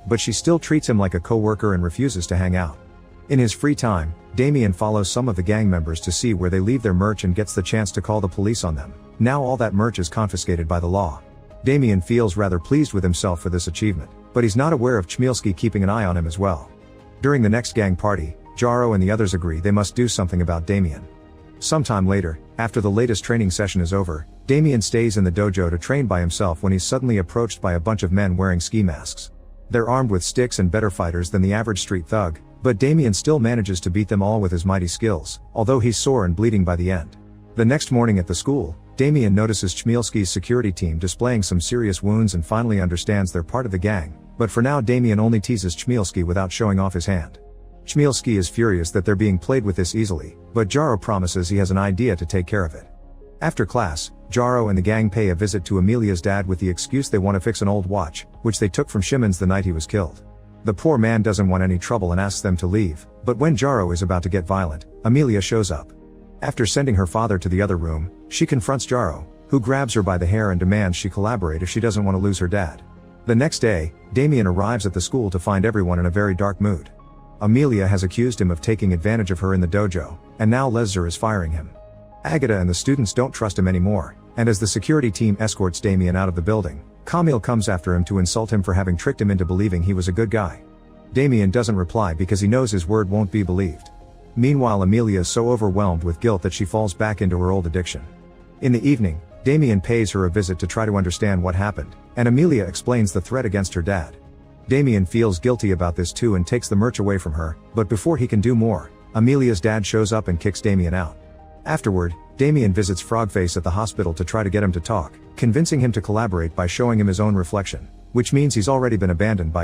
but she still treats him like a co-worker and refuses to hang out. In his free time, Damien follows some of the gang members to see where they leave their merch and gets the chance to call the police on them. Now all that merch is confiscated by the law. Damien feels rather pleased with himself for this achievement, but he's not aware of Chmielski keeping an eye on him as well. During the next gang party, Jaro and the others agree they must do something about Damien. Sometime later, after the latest training session is over, Damien stays in the dojo to train by himself when he's suddenly approached by a bunch of men wearing ski masks. They're armed with sticks and better fighters than the average street thug, but Damien still manages to beat them all with his mighty skills, although he's sore and bleeding by the end. The next morning at the school, Damien notices Chmielski's security team displaying some serious wounds and finally understands they're part of the gang, but for now Damien only teases Chmielski without showing off his hand. Chmielski is furious that they're being played with this easily, but Jaro promises he has an idea to take care of it. After class, Jaro and the gang pay a visit to Amelia's dad with the excuse they want to fix an old watch, which they took from Shimon's the night he was killed. The poor man doesn't want any trouble and asks them to leave, but when Jaro is about to get violent, Amelia shows up. After sending her father to the other room, she confronts Jaro, who grabs her by the hair and demands she collaborate if she doesn't want to lose her dad. The next day, Damien arrives at the school to find everyone in a very dark mood. Amelia has accused him of taking advantage of her in the dojo, and now Leszer is firing him. Agata and the students don't trust him anymore, and as the security team escorts Damien out of the building, Camille comes after him to insult him for having tricked him into believing he was a good guy. Damien doesn't reply because he knows his word won't be believed. Meanwhile, Amelia is so overwhelmed with guilt that she falls back into her old addiction. In the evening, Damien pays her a visit to try to understand what happened, and Amelia explains the threat against her dad. Damien feels guilty about this too and takes the merch away from her, but before he can do more, Amelia's dad shows up and kicks Damien out. Afterward, Damien visits Frogface at the hospital to try to get him to talk, convincing him to collaborate by showing him his own reflection, which means he's already been abandoned by